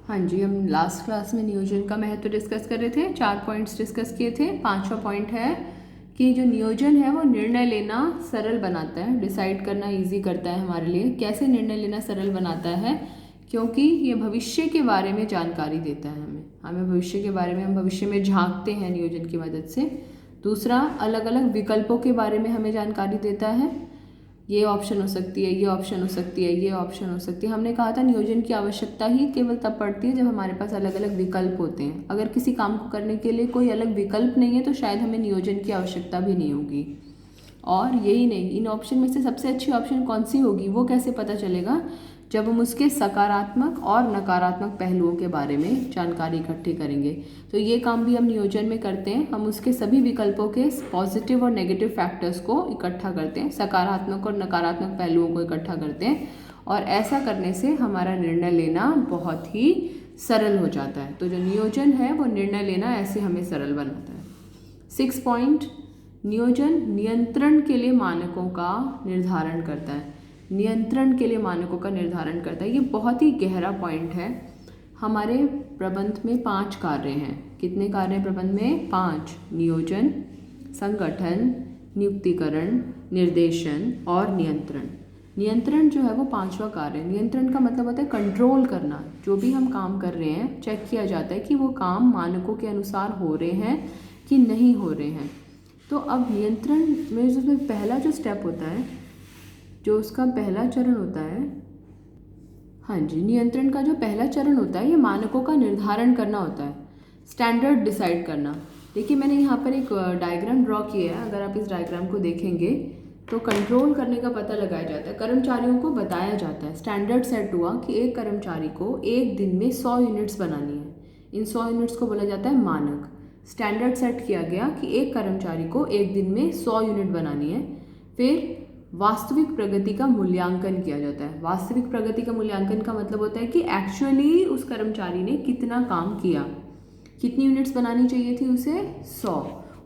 हाँ जी, हम last class में नियोजन का महत्व डिस्कस कर रहे थे। 4 पॉइंट्स डिस्कस किए थे। 5वां पॉइंट है कि जो नियोजन है वो निर्णय लेना सरल बनाता है, डिसाइड करना इजी करता है हमारे लिए। कैसे निर्णय लेना सरल बनाता है? क्योंकि ये भविष्य के बारे में जानकारी देता है हमें भविष्य के बारे में, हम भविष्य में झांकते हैं नियोजन की मदद से। दूसरा, अलग अलग विकल्पों के बारे में हमें जानकारी देता है। ये ऑप्शन हो सकती है, ये ऑप्शन हो सकती है, ये ऑप्शन हो सकती है। हमने कहा था नियोजन की आवश्यकता ही केवल तब पड़ती है जब हमारे पास अलग अलग विकल्प होते हैं। अगर किसी काम को करने के लिए कोई अलग विकल्प नहीं है तो शायद हमें नियोजन की आवश्यकता भी नहीं होगी। और यही नहीं, इन ऑप्शन में से सबसे अच्छी ऑप्शन कौन सी होगी वो कैसे पता चलेगा? जब हम उसके सकारात्मक और नकारात्मक पहलुओं के बारे में जानकारी इकट्ठी करेंगे। तो ये काम भी हम नियोजन में करते हैं। हम उसके सभी विकल्पों के पॉजिटिव और नेगेटिव फैक्टर्स को इकट्ठा करते हैं, सकारात्मक और नकारात्मक पहलुओं को इकट्ठा करते हैं, और ऐसा करने से हमारा निर्णय लेना बहुत ही सरल हो जाता है। तो जो नियोजन है वो निर्णय लेना ऐसे हमें सरल बनाता है। 6 पॉइंट, नियोजन नियंत्रण के लिए मानकों का निर्धारण करता है। नियंत्रण के लिए मानकों का निर्धारण करता है। ये बहुत ही गहरा पॉइंट है। हमारे प्रबंध में 5 कार्य हैं। कितने कार्य हैं प्रबंध में? 5। नियोजन, संगठन, नियुक्तिकरण, निर्देशन और नियंत्रण। नियंत्रण जो है वो 5वां कार्य है। नियंत्रण का मतलब होता है कंट्रोल करना। जो भी हम काम कर रहे हैं चेक किया जाता है कि वो काम मानकों के अनुसार हो रहे हैं कि नहीं हो रहे हैं। तो अब नियंत्रण में जो पहला जो स्टेप होता है, जो उसका पहला चरण होता है, हाँ जी, नियंत्रण का जो पहला चरण होता है ये मानकों का निर्धारण करना होता है, स्टैंडर्ड डिसाइड करना। देखिए मैंने यहाँ पर एक डायग्राम ड्रॉ किया है। अगर आप इस डायग्राम को देखेंगे तो कंट्रोल करने का पता लगाया जाता है, कर्मचारियों को बताया जाता है। स्टैंडर्ड सेट हुआ कि एक कर्मचारी को एक दिन में 100 यूनिट्स बनानी है। इन 100 यूनिट्स को बोला जाता है मानक। स्टैंडर्ड सेट किया गया कि एक कर्मचारी को एक दिन में 100 यूनिट बनानी है। फिर वास्तविक प्रगति का मूल्यांकन किया जाता है। वास्तविक प्रगति का मूल्यांकन का मतलब होता है कि एक्चुअली उस कर्मचारी ने कितना काम किया। कितनी यूनिट्स बनानी चाहिए थी उसे? 100।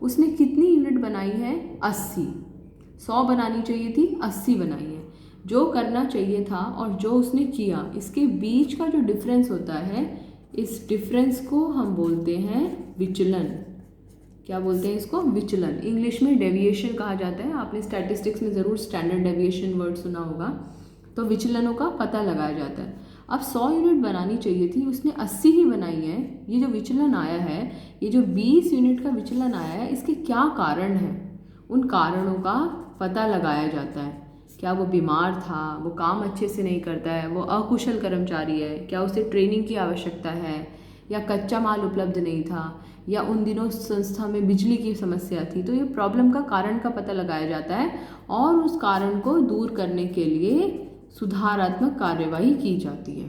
उसने कितनी यूनिट बनाई है? 80। 100 बनानी चाहिए थी, 80 बनाई है। जो करना चाहिए था और जो उसने किया, इसके बीच का जो डिफरेंस होता है, इस डिफरेंस को हम बोलते हैं विचलन। क्या बोलते हैं इसको? विचलन। इंग्लिश में डेविएशन कहा जाता है। आपने स्टैटिस्टिक्स में ज़रूर स्टैंडर्ड डेविएशन वर्ड सुना होगा। तो विचलनों का पता लगाया जाता है। अब 100 यूनिट बनानी चाहिए थी, उसने 80 ही बनाई है। ये जो विचलन आया है, ये जो 20 यूनिट का विचलन आया है, इसके क्या कारण हैं? उन कारणों का पता लगाया जाता है। क्या वो बीमार था, वो काम अच्छे से नहीं करता है, वो अकुशल कर्मचारी है, क्या उसे ट्रेनिंग की आवश्यकता है, या कच्चा माल उपलब्ध नहीं था, या उन दिनों संस्था में बिजली की समस्या थी। तो ये प्रॉब्लम का कारण का पता लगाया जाता है और उस कारण को दूर करने के लिए सुधारात्मक कार्यवाही की जाती है।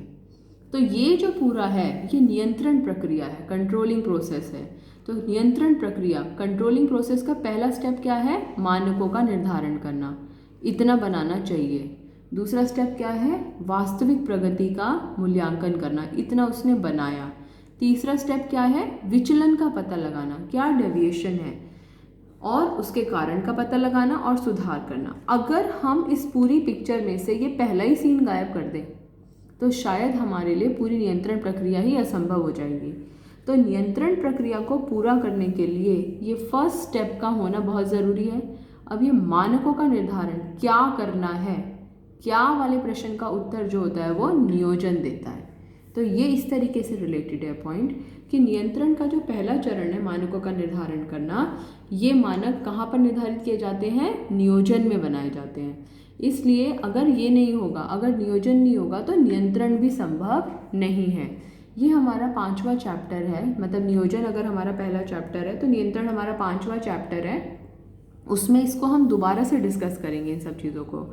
तो ये जो पूरा है ये नियंत्रण प्रक्रिया है, कंट्रोलिंग प्रोसेस है। तो नियंत्रण प्रक्रिया, कंट्रोलिंग प्रोसेस का पहला स्टेप क्या है? मानकों का निर्धारण करना, इतना बनाना चाहिए। दूसरा स्टेप क्या है? वास्तविक प्रगति का मूल्यांकन करना, इतना उसने बनाया। तीसरा स्टेप क्या है? विचलन का पता लगाना, क्या डेविएशन है, और उसके कारण का पता लगाना और सुधार करना। अगर हम इस पूरी पिक्चर में से ये पहला ही सीन गायब कर दें तो शायद हमारे लिए पूरी नियंत्रण प्रक्रिया ही असंभव हो जाएगी। तो नियंत्रण प्रक्रिया को पूरा करने के लिए ये फर्स्ट स्टेप का होना बहुत ज़रूरी है। अब ये मानकों का निर्धारण क्या करना है, क्या वाले प्रश्न का उत्तर जो होता है वो नियोजन देता है। तो ये इस तरीके से रिलेटेड है पॉइंट कि नियंत्रण का जो पहला चरण है मानकों का निर्धारण करना, ये मानक कहाँ पर निर्धारित किए जाते हैं? नियोजन में बनाए जाते हैं। इसलिए अगर ये नहीं होगा, अगर नियोजन नहीं होगा तो नियंत्रण भी संभव नहीं है। ये हमारा 5वां चैप्टर है। मतलब नियोजन अगर हमारा पहला चैप्टर है तो नियंत्रण हमारा 5वां चैप्टर है। उसमें इसको हम दोबारा से डिस्कस करेंगे इन सब चीज़ों को।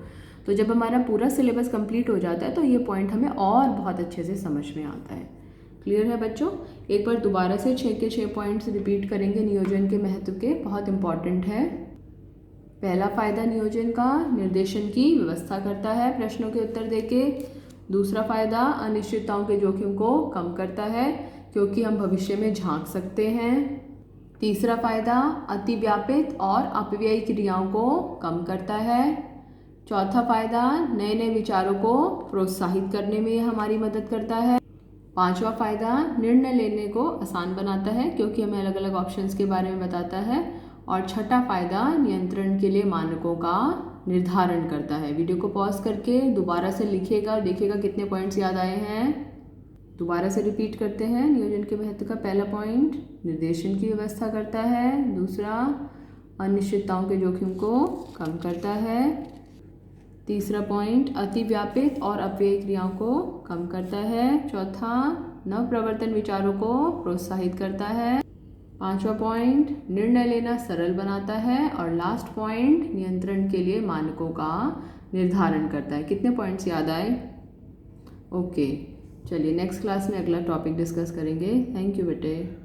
तो जब हमारा पूरा सिलेबस कंप्लीट हो जाता है तो ये पॉइंट हमें और बहुत अच्छे से समझ में आता है। क्लियर है बच्चों? एक बार दोबारा से 6 के 6 पॉइंट्स रिपीट करेंगे नियोजन के महत्व के, बहुत इंपॉर्टेंट है। पहला फायदा नियोजन का निर्देशन की व्यवस्था करता है प्रश्नों के उत्तर देके। दूसरा फायदा अनिश्चितताओं के जोखिम को कम करता है क्योंकि हम भविष्य में झांक सकते हैं। तीसरा फायदा अतिव्यापित और अपव्ययी क्रियाओं को कम करता है। चौथा फायदा नए नए विचारों को प्रोत्साहित करने में हमारी मदद करता है। 5वां फ़ायदा निर्णय लेने को आसान बनाता है क्योंकि हमें अलग अलग ऑप्शंस के बारे में बताता है। और छठा फ़ायदा नियंत्रण के लिए मानकों का निर्धारण करता है। वीडियो को पॉज करके दोबारा से लिखिएगा और देखिएगा कितने पॉइंट्स याद आए हैं। दोबारा से रिपीट करते हैं। नियोजन के महत्व का पहला पॉइंट, निर्देशन की व्यवस्था करता है। दूसरा, अनिश्चितताओं के जोखिम को कम करता है। तीसरा पॉइंट, अतिव्यापित और अपव्ययी क्रियाओं को कम करता है। चौथा, नवप्रवर्तन विचारों को प्रोत्साहित करता है। 5वां पॉइंट, निर्णय लेना सरल बनाता है। और लास्ट पॉइंट, नियंत्रण के लिए मानकों का निर्धारण करता है। कितने पॉइंट्स याद आए? ओके, चलिए नेक्स्ट क्लास में अगला टॉपिक डिस्कस करेंगे। थैंक यू बेटे।